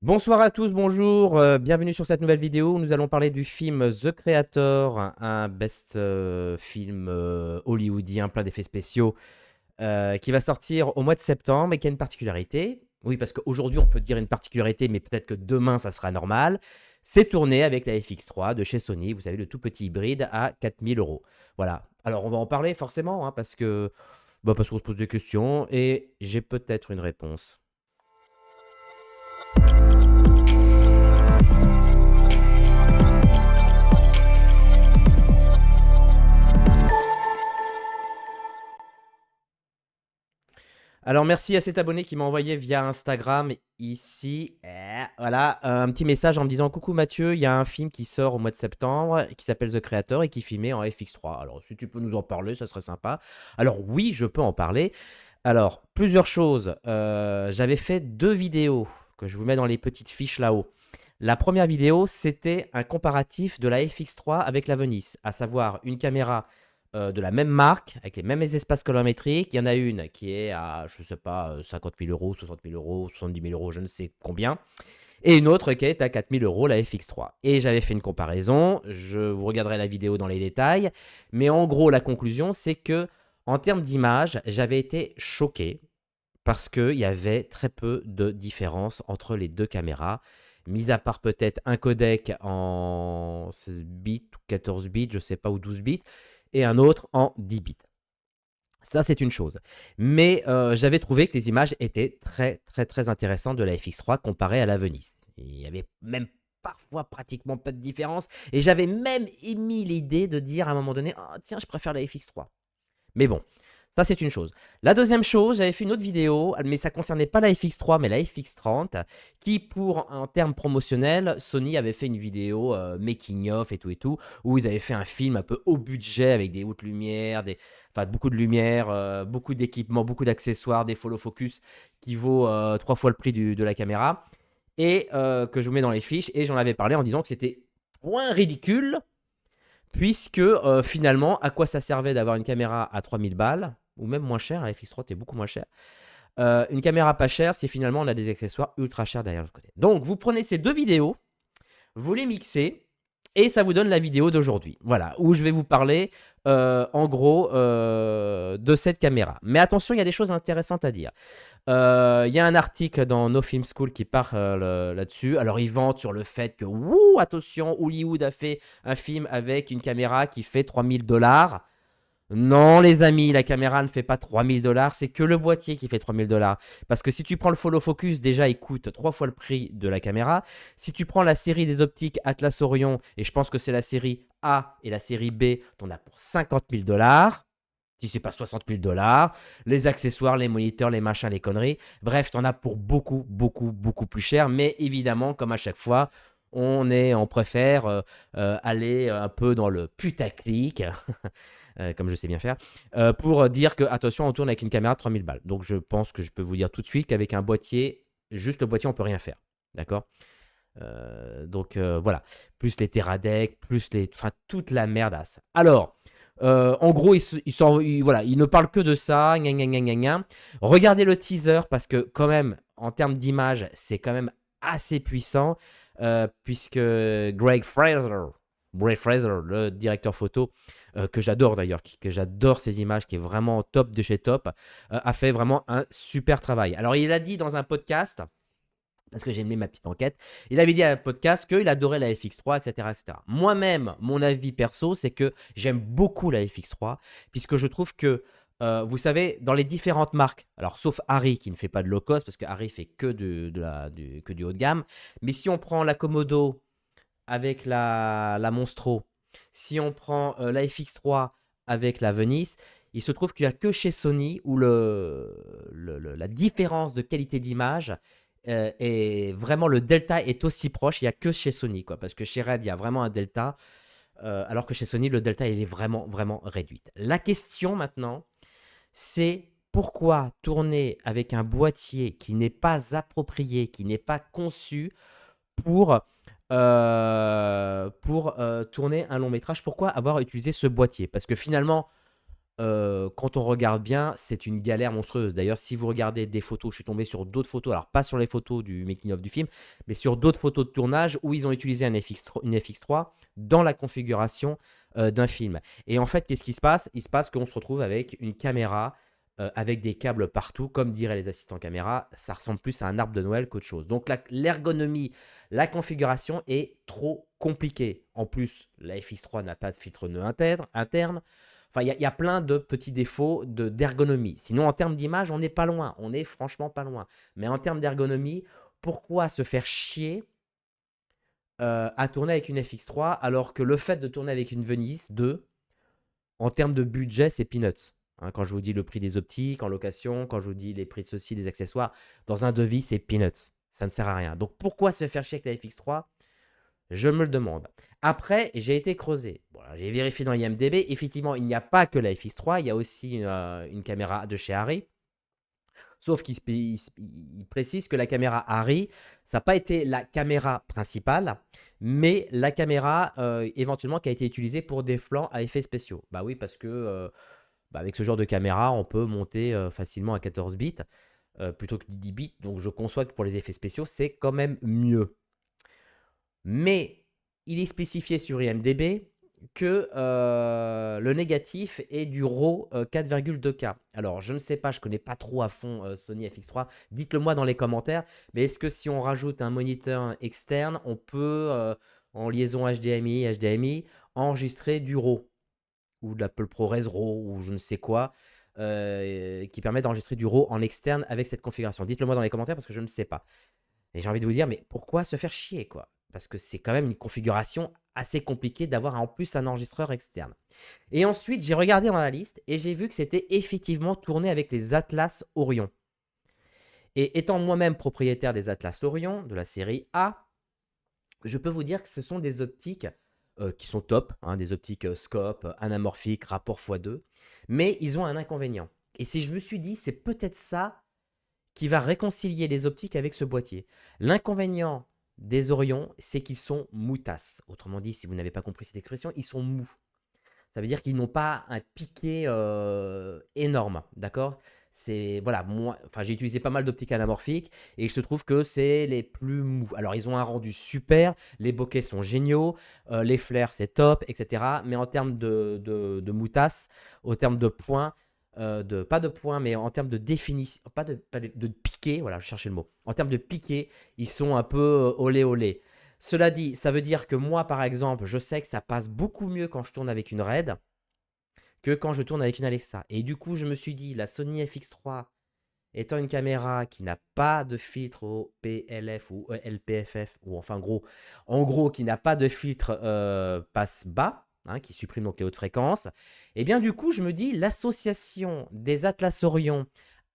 Bonsoir à tous, bonjour, bienvenue sur cette nouvelle vidéo où nous allons parler du film The Creator, un best film hollywoodien plein d'effets spéciaux qui va sortir au mois de septembre et qui a une particularité. Oui, parce qu'aujourd'hui on peut dire une particularité, mais peut-être que demain ça sera normal. C'est tourné avec la FX3 de chez Sony, vous savez, le tout petit hybride à 4 000 euros. Voilà. Alors on va en parler forcément, hein, parce qu'on se pose des questions et j'ai peut-être une réponse. Alors merci à cet abonné qui m'a envoyé via Instagram ici, voilà, un petit message en me disant: «Coucou Mathieu, il y a un film qui sort au mois de septembre qui s'appelle The Creator et qui est filmé en FX3. Alors si tu peux nous en parler, ça serait sympa». Alors oui, je peux en parler. Alors plusieurs choses, j'avais fait 2 vidéos que je vous mets dans les petites fiches là-haut. La première vidéo, c'était un comparatif de la FX3 avec la Venice, à savoir une caméra de la même marque, avec les mêmes espaces colorimétriques. Il y en a une qui est à, je ne sais pas, 50 000 euros, 60 000 euros, 70 000 euros, je ne sais combien. Et une autre qui est à 4 000 euros, la FX3. Et j'avais fait une comparaison, je vous regarderai la vidéo dans les détails. Mais en gros, la conclusion, c'est que en termes d'image, j'avais été choqué parce qu'il y avait très peu de différence entre les deux caméras, mis à part peut-être un codec en 16 bits ou 14 bits, je ne sais pas, ou 12 bits, et un autre en 10 bits. Ça, c'est une chose. Mais j'avais trouvé que les images étaient très, très, très intéressantes de la FX3 comparée à la Venice. Il y avait même parfois pratiquement pas de différence. Et j'avais même émis l'idée de dire à un moment donné, oh, tiens, je préfère la FX3. Mais bon, ça c'est une chose. La deuxième chose, j'avais fait une autre vidéo, mais ça concernait pas la FX3, mais la FX30, qui en termes promotionnels, Sony avait fait une vidéo making of et tout, où ils avaient fait un film un peu haut budget avec des hautes lumières, enfin beaucoup de lumière, beaucoup d'équipements, beaucoup d'accessoires, des follow focus qui vaut 3 fois le prix de la caméra, et que je vous mets dans les fiches, et j'en avais parlé en disant que c'était point ridicule, puisque finalement, à quoi ça servait d'avoir une caméra à 3000 balles, ou même moins cher, la FX3 est beaucoup moins cher, une caméra pas chère si finalement on a des accessoires ultra chers derrière le côté. Donc vous prenez ces deux vidéos, vous les mixez, et ça vous donne la vidéo d'aujourd'hui. Voilà, où je vais vous parler en gros de cette caméra. Mais attention, il y a des choses intéressantes à dire. Il y a un article dans No Film School qui parle là-dessus. Alors, ils vantent sur le fait que, wouh, attention, Hollywood a fait un film avec une caméra qui fait 3000 $. Non, les amis, la caméra ne fait pas 3000 $, c'est que le boîtier qui fait 3000 $. Parce que si tu prends le follow focus, déjà, il coûte 3 fois le prix de la caméra. Si tu prends la série des optiques Atlas Orion, et je pense que c'est la série A et la série B, t'en as pour 50 000 $. Si c'est pas 60 000 $, les accessoires, les moniteurs, les machins, les conneries. Bref, t'en as pour beaucoup, beaucoup, beaucoup plus cher. Mais évidemment, comme à chaque fois, on préfère aller un peu dans le putaclic, comme je sais bien faire, pour dire que, attention, on tourne avec une caméra de 3000 balles. Donc je pense que je peux vous dire tout de suite qu'avec un boîtier, juste le boîtier, on peut rien faire. D'accord. Voilà. Plus les Teradek, enfin, toute la merdasse. Alors, en gros, voilà, il ne parle que de ça. Gna, gna, gna, gna, gna. Regardez le teaser parce que, quand même, en termes d'image, c'est quand même assez puissant. Puisque Greg Fraser, le directeur photo, que j'adore d'ailleurs, que j'adore ses images, qui est vraiment top de chez top, a fait vraiment un super travail. Alors, il a dit dans un podcast, parce que j'ai mené ma petite enquête, il avait dit à un podcast qu'il adorait la FX3, etc., etc. Moi-même, mon avis perso, c'est que j'aime beaucoup la FX3, puisque je trouve que, vous savez, dans les différentes marques, alors sauf Harry qui ne fait pas de low cost, parce que Harry fait que, que du haut de gamme, mais si on prend la Komodo avec la Monstro, si on prend la FX3 avec la Venice, il se trouve qu'il n'y a que chez Sony où la différence de qualité d'image est vraiment, le delta est aussi proche. Il n'y a que chez Sony, quoi, parce que chez Red, il y a vraiment un delta, alors que chez Sony, le delta, il est vraiment, vraiment réduit. La question maintenant, c'est pourquoi tourner avec un boîtier qui n'est pas approprié, qui n'est pas conçu pour, tourner un long métrage. Pourquoi avoir utilisé ce boîtier? Parce que finalement, quand on regarde bien, c'est une galère monstrueuse. D'ailleurs, si vous regardez des photos, je suis tombé sur d'autres photos, alors pas sur les photos du making of du film, mais sur d'autres photos de tournage où ils ont utilisé une FX3 dans la configuration, d'un film. Et en fait, qu'est-ce qui se passe? Il se passe qu'on se retrouve avec une caméra, avec des câbles partout. Comme diraient les assistants caméra, ça ressemble plus à un arbre de Noël qu'autre chose. Donc l'ergonomie, la configuration est trop compliquée. En plus, la FX3 n'a pas de filtre nœud interne. Enfin, il y a plein de petits défauts d'ergonomie. Sinon, en termes d'image, on n'est pas loin. On est franchement pas loin. Mais en termes d'ergonomie, pourquoi se faire chier à tourner avec une FX3 alors que le fait de tourner avec une Venice 2, en termes de budget, c'est peanuts. Hein, quand je vous dis le prix des optiques en location, quand je vous dis les prix de ceci, des accessoires, dans un devis, c'est peanuts. Ça ne sert à rien. Donc pourquoi se faire chier avec la FX3? Je me le demande. Après, j'ai été creusé. Voilà, j'ai vérifié dans IMDb. Effectivement, il n'y a pas que la FX3, il y a aussi une caméra de chez Arri. Sauf qu'il précise que la caméra Arri, ça n'a pas été la caméra principale, mais la caméra éventuellement qui a été utilisée pour des plans à effets spéciaux. Bah oui, parce que avec ce genre de caméra, on peut monter facilement à 14 bits plutôt que 10 bits. Donc je conçois que pour les effets spéciaux, c'est quand même mieux. Mais il est spécifié sur IMDb que le négatif est du RAW 4,2K. Alors, je ne sais pas, je ne connais pas trop à fond Sony FX3. Dites-le moi dans les commentaires. Mais est-ce que si on rajoute un moniteur externe, on peut, en liaison HDMI, enregistrer du RAW ou de l'Apple ProRes RAW ou je ne sais quoi qui permet d'enregistrer du RAW en externe avec cette configuration? Dites-le moi dans les commentaires parce que je ne sais pas. Et j'ai envie de vous dire, mais pourquoi se faire chier, quoi? Parce que c'est quand même une configuration assez compliquée d'avoir en plus un enregistreur externe. Et ensuite, j'ai regardé dans la liste et j'ai vu que c'était effectivement tourné avec les Atlas Orion. Et étant moi-même propriétaire des Atlas Orion, de la série A, je peux vous dire que ce sont des optiques qui sont top, hein, des optiques scope, anamorphiques, rapport x2, mais ils ont un inconvénient. Et si je me suis dit, c'est peut-être ça qui va réconcilier les optiques avec ce boîtier. L'inconvénient des Orion, c'est qu'ils sont moutasses. Autrement dit, si vous n'avez pas compris cette expression, ils sont mous. Ça veut dire qu'ils n'ont pas un piqué énorme, d'accord? C'est voilà, moi, enfin j'ai utilisé pas mal d'optiques anamorphiques et il se trouve que c'est les plus mous. Alors ils ont un rendu super, les bokeh sont géniaux, les flares c'est top, etc. Mais en termes de moutasses, au terme de points, pas de points, mais en termes de définition, pas de piqué, voilà, je cherchais le mot. En termes de piqué, ils sont un peu olé olé. Cela dit, ça veut dire que moi, par exemple, je sais que ça passe beaucoup mieux quand je tourne avec une RED que quand je tourne avec une Alexa. Et du coup, je me suis dit, la Sony FX3 étant une caméra qui n'a pas de filtre au PLF ou LPFF, ou enfin en gros, qui n'a pas de filtre passe bas, hein, qui supprime donc les hautes fréquences, et bien du coup, je me dis, l'association des Atlas Orion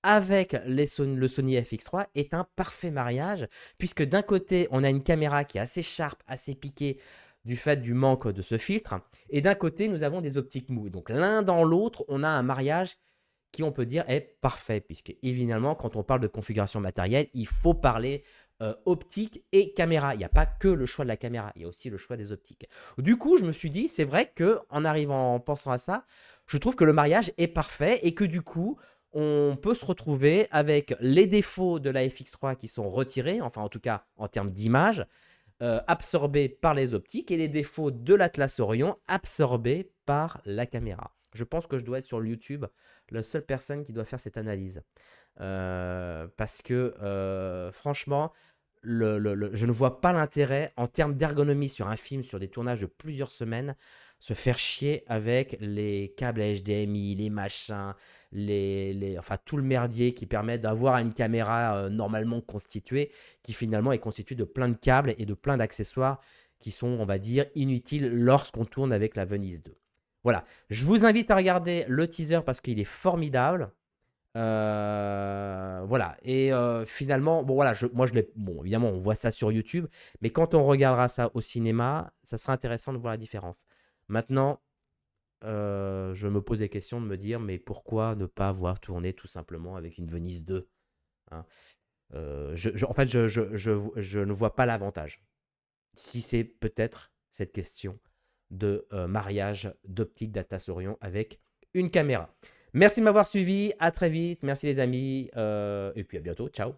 avec le Sony FX3 est un parfait mariage, puisque d'un côté, on a une caméra qui est assez sharp, assez piquée, du fait du manque de ce filtre, et d'un côté, nous avons des optiques moues. Donc l'un dans l'autre, on a un mariage qui, on peut dire, est parfait, puisque évidemment, quand on parle de configuration matérielle, il faut parler optique et caméra. Il n'y a pas que le choix de la caméra, il y a aussi le choix des optiques. Du coup, je me suis dit, c'est vrai que en arrivant, en pensant à ça, je trouve que le mariage est parfait et que du coup, on peut se retrouver avec les défauts de la FX3 qui sont retirés, enfin en tout cas en termes d'image, absorbés par les optiques, et les défauts de l'Atlas Orion absorbés par la caméra. Je pense que je dois être sur YouTube la seule personne qui doit faire cette analyse. Parce que franchement, je ne vois pas l'intérêt en termes d'ergonomie sur un film, sur des tournages de plusieurs semaines, se faire chier avec les câbles HDMI, les machins, enfin tout le merdier qui permet d'avoir une caméra normalement constituée, qui finalement est constituée de plein de câbles et de plein d'accessoires qui sont, on va dire, inutiles lorsqu'on tourne avec la Venise 2. Voilà, je vous invite à regarder le teaser parce qu'il est formidable. Voilà, et finalement, bon voilà, moi je l'ai, bon évidemment on voit ça sur YouTube, mais quand on regardera ça au cinéma, ça sera intéressant de voir la différence. Maintenant, je me pose des questions de me dire, mais pourquoi ne pas voir tourner tout simplement avec une Venise 2, hein? En fait, je ne vois pas l'avantage. Si c'est peut-être cette question de mariage d'optique d'Atlas Orion avec une caméra. Merci de m'avoir suivi, à très vite, merci les amis, et puis à bientôt, ciao.